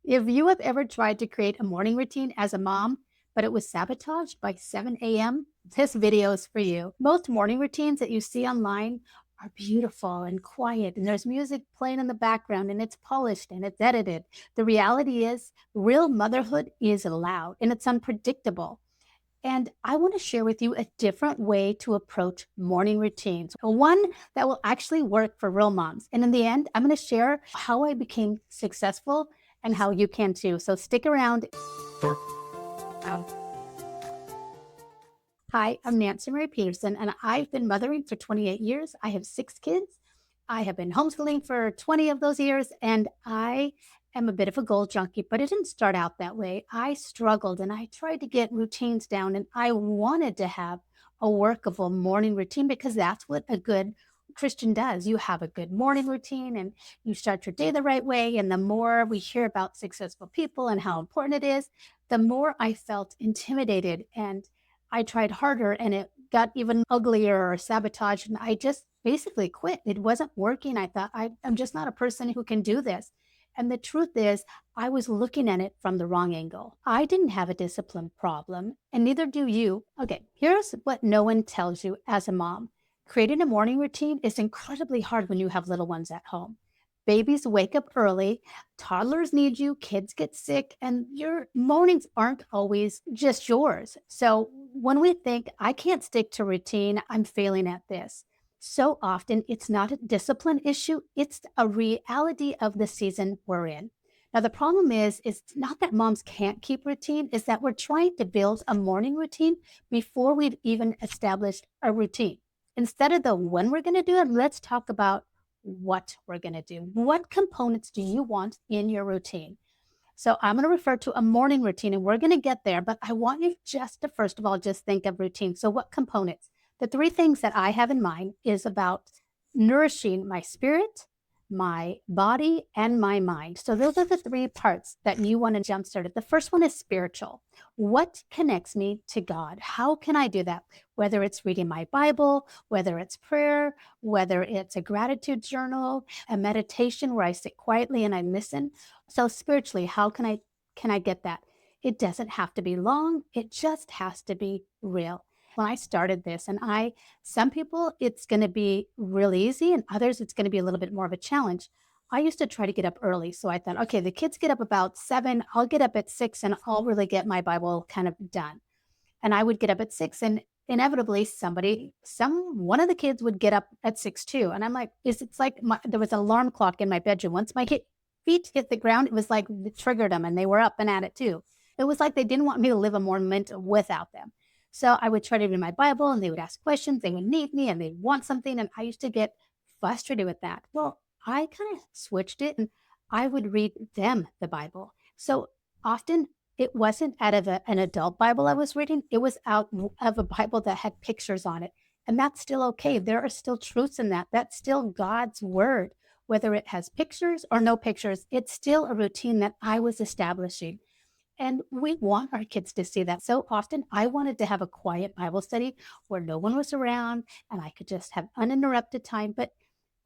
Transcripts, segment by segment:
If you have ever tried to create a morning routine as a mom, but it was sabotaged by 7 a.m., this video is for you. Most morning routines that you see online are beautiful and quiet, and there's music playing in the background, and it's polished and it's edited. The reality is, real motherhood is loud and it's unpredictable. And I want to share with you a different way to approach morning routines, one that will actually work for real moms. And in the end, I'm going to share how I became successful and how you can too. So stick around. Hi, I'm Nancy Marie Peterson, and I've been mothering for 28 years. I have 6 kids. I have been homeschooling for 20 of those years, and I am a bit of a goal junkie, but it didn't start out that way. I struggled and I tried to get routines down, and I wanted to have a workable morning routine because that's what a good Christian does. You have a good morning routine and you start your day the right way. And the more we hear about successful people and how important it is, the more I felt intimidated and I tried harder and it got even uglier or sabotaged. And I just basically quit. It wasn't working. I thought, I'm just not a person who can do this. And the truth is, I was looking at it from the wrong angle. I didn't have a discipline problem, and neither do you. Okay, here's what no one tells you as a mom. Creating a morning routine is incredibly hard when you have little ones at home. Babies wake up early, toddlers need you, kids get sick, and your mornings aren't always just yours. So when we think, I can't stick to routine, I'm failing at this. So often it's not a discipline issue, it's a reality of the season we're in. Now the problem is not that moms can't keep routine, is that we're trying to build a morning routine before we've even established a routine. Instead of the when we're going to do it, let's talk about what we're going to do. What components do you want in your routine? So I'm going to refer to a morning routine and we're going to get there, but I want you just to first of all just think of routine. So what components? The three things that I have in mind is about nourishing my spirit, my body, and my mind. So those are the three parts that you want to jumpstart it. The first one is spiritual. What connects me to God? How can I do that? Whether it's reading my Bible, whether it's prayer, whether it's a gratitude journal, a meditation where I sit quietly and I listen. So spiritually, how can I get that? It doesn't have to be long. It just has to be real. When I started this, some people it's going to be real easy, and others it's going to be a little bit more of a challenge. I used to try to get up early, so I thought, okay, the kids get up about 7. I'll get up at 6, and I'll really get my Bible kind of done. And I would get up at 6, and inevitably one of the kids would get up at 6 too. And I'm like, it's like there was an alarm clock in my bedroom. Once my feet hit the ground, it was like it triggered them, and they were up and at it too. It was like they didn't want me to live a moment without them. So I would try to read my Bible and they would ask questions. They would need me and they'd want something. And I used to get frustrated with that. Well, I kind of switched it and I would read them the Bible. So often it wasn't out of an adult Bible I was reading, it was out of a Bible that had pictures on it. And that's still okay. There are still truths in that. That's still God's word. Whether it has pictures or no pictures, it's still a routine that I was establishing. And we want our kids to see that. So often I wanted to have a quiet Bible study where no one was around and I could just have uninterrupted time, but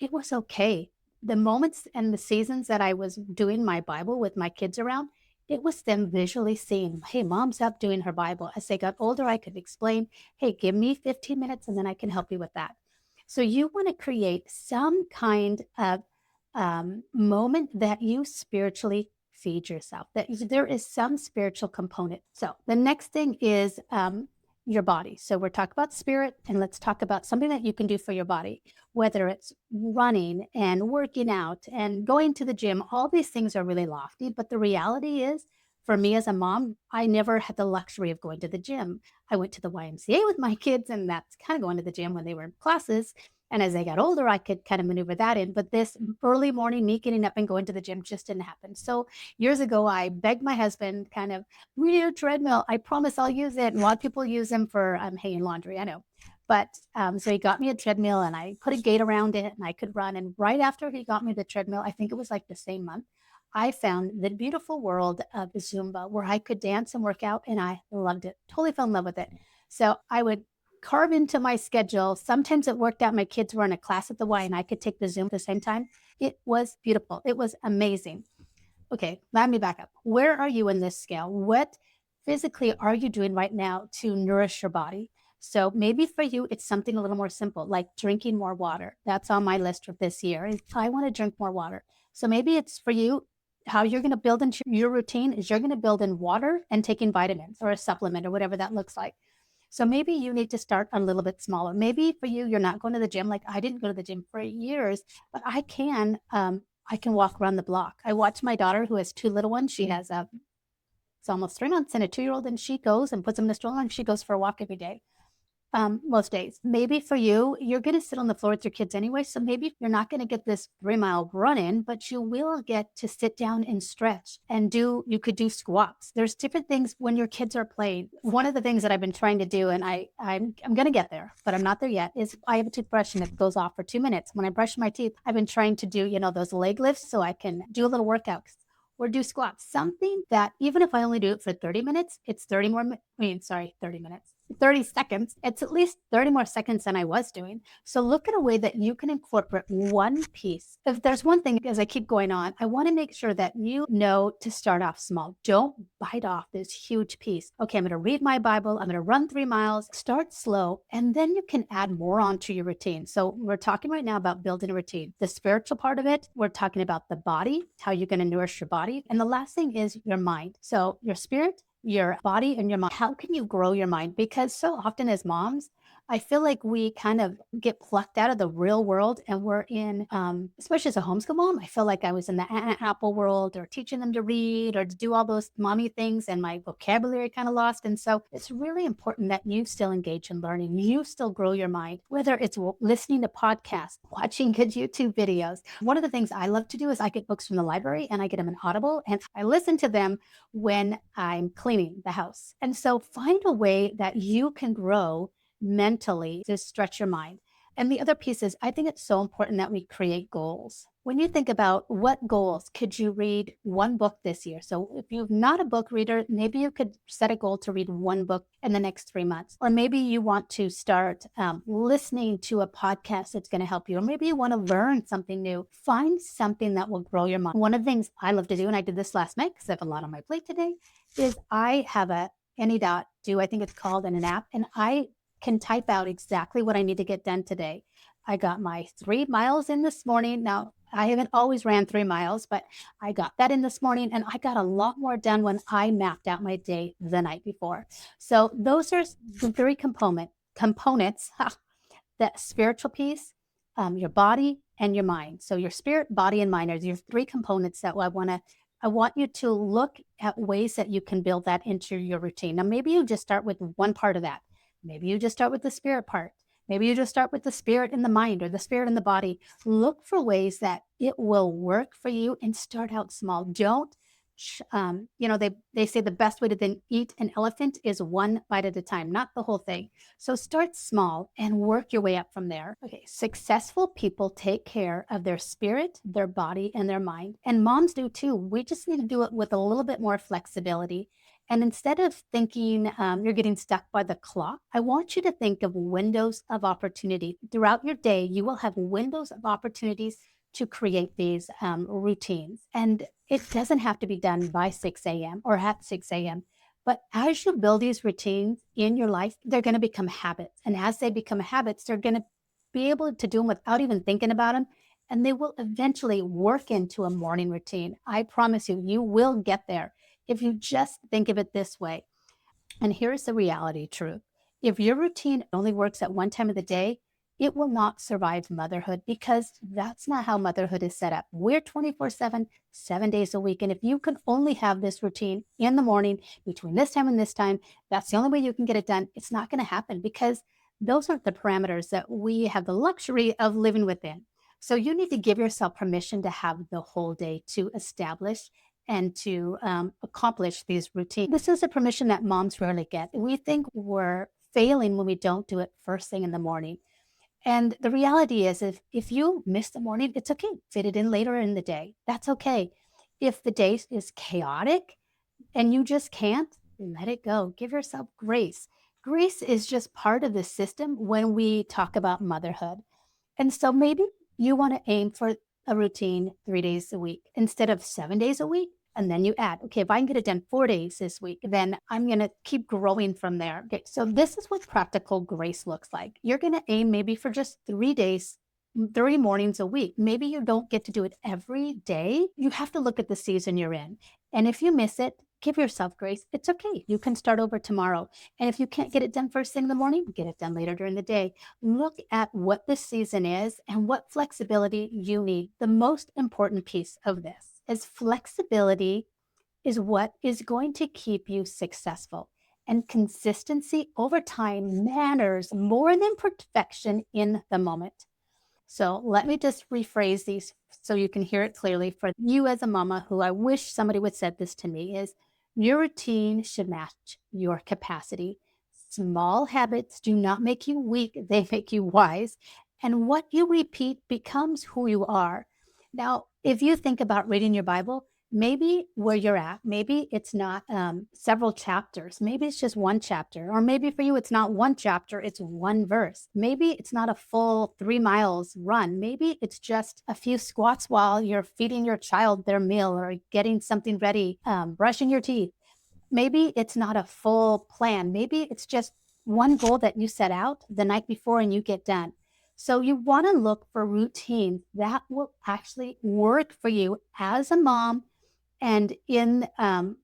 it was okay. The moments and the seasons that I was doing my Bible with my kids around, it was them visually seeing, hey, mom's up doing her Bible. As they got older, I could explain, hey, give me 15 minutes and then I can help you with that. So you want to create some kind of moment that you spiritually feed yourself, that there is some spiritual component. So the next thing is your body. So we're talking about spirit, and let's talk about something that you can do for your body, whether it's running and working out and going to the gym. All these things are really lofty, but the reality is, for me as a mom, I never had the luxury of going to the gym. I went to the YMCA with my kids, and that's kind of going to the gym when they were in classes. And as I got older, I could kind of maneuver that in. But this early morning, me getting up and going to the gym just didn't happen. So years ago, I begged my husband, kind of, we need a treadmill. I promise I'll use it. And a lot of people use them for hanging laundry, I know. But so he got me a treadmill and I put a gate around it and I could run. And right after he got me the treadmill, I think it was like the same month, I found the beautiful world of Zumba where I could dance and work out. And I loved it, totally fell in love with it. So I would carve into my schedule. Sometimes it worked out. My kids were in a class at the Y and I could take the Zoom at the same time. It was beautiful. It was amazing. Okay, let me back up. Where are you in this scale? What physically are you doing right now to nourish your body? So maybe for you, it's something a little more simple, like drinking more water. That's on my list for this year. I want to drink more water. So maybe it's for you, how you're going to build into your routine is you're going to build in water and taking vitamins or a supplement or whatever that looks like. So maybe you need to start a little bit smaller. Maybe for you, you're not going to the gym. Like I didn't go to the gym for years, but I can walk around the block. I watch my daughter who has two little ones. She has a it's almost 3 months and a 2 year old, and she goes and puts them in a stroller and she goes for a walk every day. Most days. Maybe for you, you're going to sit on the floor with your kids anyway. So maybe you're not going to get this 3 mile run in, but you will get to sit down and stretch and you could do squats. There's different things when your kids are playing. One of the things that I've been trying to do, and I'm going to get there, but I'm not there yet, is I have a toothbrush and it goes off for 2 minutes. When I brush my teeth, I've been trying to do, those leg lifts so I can do a little workout or do squats, something that even if I only do it for 30 minutes, it's 30 more, 30 minutes, 30 seconds. It's at least 30 more seconds than I was doing. So look at a way that you can incorporate one piece. If there's one thing, as I keep going on, I want to make sure that you know to start off small. Don't bite off this huge piece. Okay, I'm going to read my Bible. I'm going to run 3 miles. Start slow, and then you can add more onto your routine. So we're talking right now about building a routine. The spiritual part of it, we're talking about the body, how you're going to nourish your body. And the last thing is your mind. So your spirit, your body, and your mind. How can you grow your mind? Because so often as moms, I feel like we kind of get plucked out of the real world and we're in, especially as a homeschool mom, I feel like I was in the Apple world or teaching them to read or to do all those mommy things and my vocabulary kind of lost. And so it's really important that you still engage in learning. You still grow your mind, whether it's listening to podcasts, watching good YouTube videos. One of the things I love to do is I get books from the library and I get them in Audible and I listen to them when I'm cleaning the house. And so find a way that you can grow mentally to stretch your mind. And the other piece is I think it's so important that we create goals. When you think about what goals could you read one book this year? So if you're not a book reader, maybe you could set a goal to read one book in the next 3 months. Or maybe you want to start listening to a podcast that's going to help you. Or maybe you want to learn something new. Find something that will grow your mind. One of the things I love to do, and I did this last night because I have a lot on my plate today, is I have a AnyDot Do, I think it's called, in an app, and I can type out exactly what I need to get done today. I got my 3 miles in this morning. Now, I haven't always ran 3 miles, but I got that in this morning and I got a lot more done when I mapped out my day the night before. So those are the three components, that spiritual piece, your body and your mind. So your spirit, body, and mind are your three components that I want you to look at ways that you can build that into your routine. Now, maybe you just start with one part of that. Maybe you just start with the spirit part. Maybe you just start with the spirit in the mind or the spirit in the body. Look for ways that it will work for you and start out small. Don't, they say the best way to then eat an elephant is one bite at a time, not the whole thing. So start small and work your way up from there. Okay, successful people take care of their spirit, their body, and their mind. And moms do too. We just need to do it with a little bit more flexibility. And instead of thinking you're getting stuck by the clock, I want you to think of windows of opportunity. Throughout your day, you will have windows of opportunities to create these routines. And it doesn't have to be done by 6 a.m. or at 6 a.m. But as you build these routines in your life, they're going to become habits. And as they become habits, they're going to be able to do them without even thinking about them. And they will eventually work into a morning routine. I promise you, you will get there if you just think of it this way. And here's the reality truth. If your routine only works at one time of the day, it will not survive motherhood because that's not how motherhood is set up. We're 24/7, 7 days a week. And if you can only have this routine in the morning between this time and this time, that's the only way you can get it done. It's not going to happen because those aren't the parameters that we have the luxury of living within. So you need to give yourself permission to have the whole day to establish and to accomplish these routines. This is a permission that moms rarely get. We think we're failing when we don't do it first thing in the morning. And the reality is, if you miss the morning, it's okay. Fit it in later in the day. That's okay. If the day is chaotic and you just can't, let it go. Give yourself grace. Grace is just part of the system when we talk about motherhood. And so maybe you want to aim for a routine 3 days a week instead of 7 days a week. And then you add, okay, if I can get it done 4 days this week, then I'm going to keep growing from there. Okay, so this is what practical grace looks like. You're going to aim maybe for just 3 days, 3 mornings a week. Maybe you don't get to do it every day. You have to look at the season you're in. And if you miss it, give yourself grace. It's okay. You can start over tomorrow. And if you can't get it done first thing in the morning, get it done later during the day. Look at what this season is and what flexibility you need. The most important piece of this is flexibility is what is going to keep you successful. And consistency over time matters more than perfection in the moment. So let me just rephrase these so you can hear it clearly for you as a mama who I wish somebody would said this to me is your routine should match your capacity. Small habits do not make you weak, they make you wise. And what you repeat becomes who you are. Now, if you think about reading your Bible, maybe where you're at, maybe it's not several chapters. Maybe it's just one chapter. Or maybe for you, it's not one chapter, it's one verse. Maybe it's not a full 3 miles run. Maybe it's just a few squats while you're feeding your child their meal or getting something ready, brushing your teeth. Maybe it's not a full plan. Maybe it's just one goal that you set out the night before and you get done. So you want to look for routines that will actually work for you as a mom and in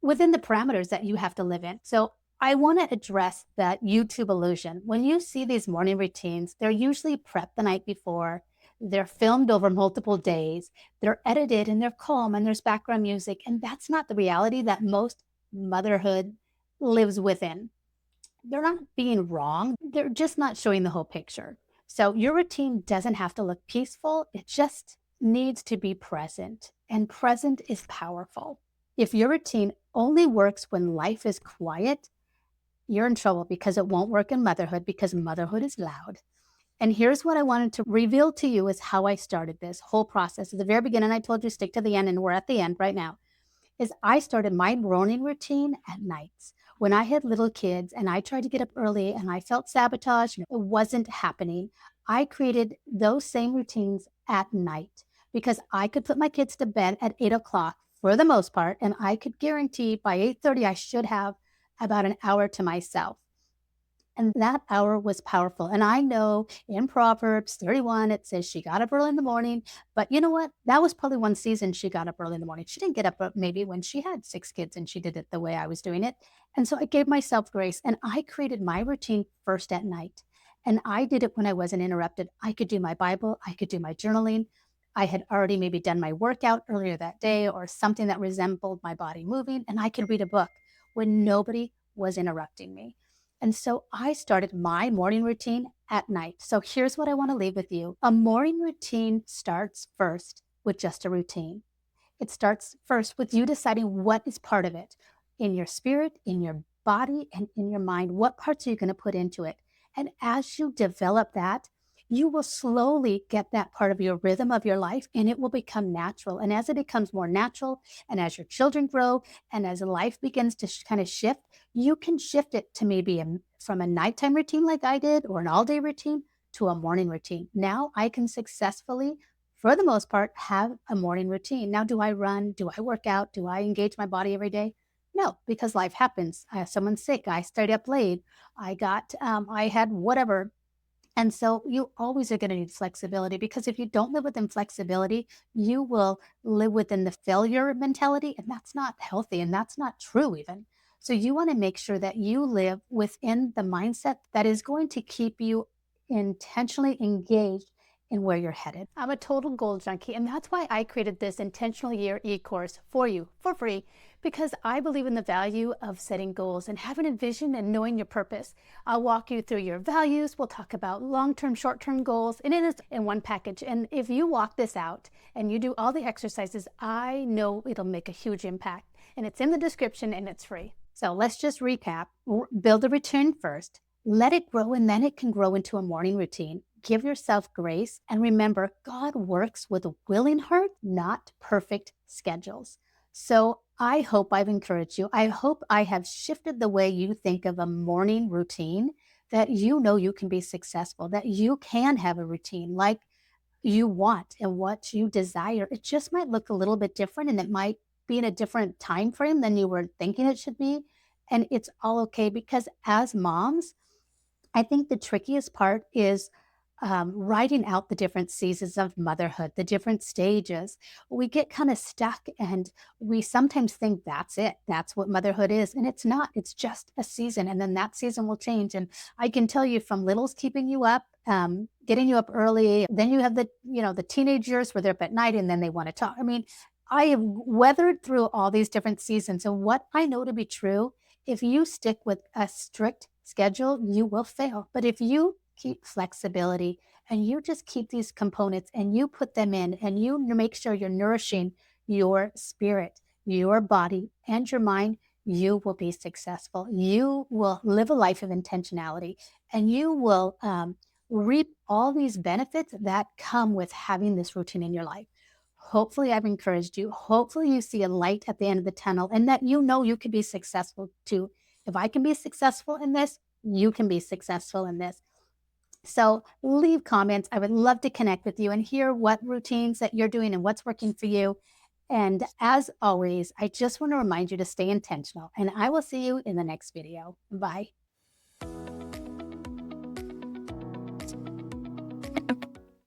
within the parameters that you have to live in. So I want to address that YouTube illusion. When you see these morning routines, they're usually prepped the night before. They're filmed over multiple days. They're edited and they're calm and there's background music. And that's not the reality that most motherhood lives within. They're not being wrong. They're just not showing the whole picture. So your routine doesn't have to look peaceful. It just needs to be present. And present is powerful. If your routine only works when life is quiet, you're in trouble because it won't work in motherhood because motherhood is loud. And here's what I wanted to reveal to you is how I started this whole process. At the very beginning, I told you stick to the end, and we're at the end right now is I started my morning routine at nights. When I had little kids and I tried to get up early and I felt sabotaged, it wasn't happening. I created those same routines at night because I could put my kids to bed at 8 o'clock for the most part, and I could guarantee by 8:30 I should have about an hour to myself. And that hour was powerful. And I know in Proverbs 31, it says she got up early in the morning. But you know what? That was probably one season she got up early in the morning. She didn't get up maybe when she had 6 kids and she did it the way I was doing it. And so I gave myself grace and I created my routine first at night. And I did it when I wasn't interrupted. I could do my Bible, I could do my journaling. I had already maybe done my workout earlier that day or something that resembled my body moving, and I could read a book when nobody was interrupting me. And so I started my morning routine at night. So here's what I want to leave with you. A morning routine starts first with just a routine. It starts first with you deciding what is part of it in your spirit, in your body, and in your mind. What parts are you going to put into it? And as you develop that, you will slowly get that part of your rhythm of your life and it will become natural. And as it becomes more natural, and as your children grow, and as life begins to kind of shift, you can shift it to maybe from a nighttime routine like I did or an all day routine to a morning routine. Now I can successfully for the most part, have a morning routine. Now, do I run? Do I work out? Do I engage my body every day? No, because life happens. I have someone sick. I stayed up late. I had whatever. And so you always are going to need flexibility because if you don't live within flexibility, you will live within the failure mentality. And that's not healthy and that's not true, even. So you want to make sure that you live within the mindset that is going to keep you intentionally engaged in where you're headed. I'm a total goal junkie, and that's why I created this Intentional Year e-course for you for free because I believe in the value of setting goals and having a vision and knowing your purpose. I'll walk you through your values. We'll talk about long-term, short-term goals, and it is in one package. And if you walk this out and you do all the exercises, I know it'll make a huge impact. And it's in the description and it's free. So let's just recap. Build a routine first. Let it grow and then it can grow into a morning routine. Give yourself grace and remember God works with a willing heart, not perfect schedules. So I hope I've encouraged you. I hope I have shifted the way you think of a morning routine, that you know you can be successful, that you can have a routine like you want and what you desire. It just might look a little bit different and it might be in a different time frame than you were thinking it should be. And it's all okay because as moms, I think the trickiest part is writing out the different seasons of motherhood, the different stages. We get kind of stuck and we sometimes think that's it. That's what motherhood is. And it's not, it's just a season. And then that season will change. And I can tell you from littles keeping you up, getting you up early, then you have the teenage years where they're up at night and then they want to talk. I mean, I have weathered through all these different seasons. And what I know to be true, if you stick with a strict schedule, you will fail. But if you keep flexibility and you just keep these components and you put them in and you make sure you're nourishing your spirit, your body, and your mind, you will be successful. You will live a life of intentionality and you will reap all these benefits that come with having this routine in your life. Hopefully, I've encouraged you. Hopefully, you see a light at the end of the tunnel and that you know you can be successful too. If I can be successful in this, you can be successful in this. So leave comments. I would love to connect with you and hear what routines that you're doing and what's working for you. And as always, I just want to remind you to stay intentional, and I will see you in the next video. Bye.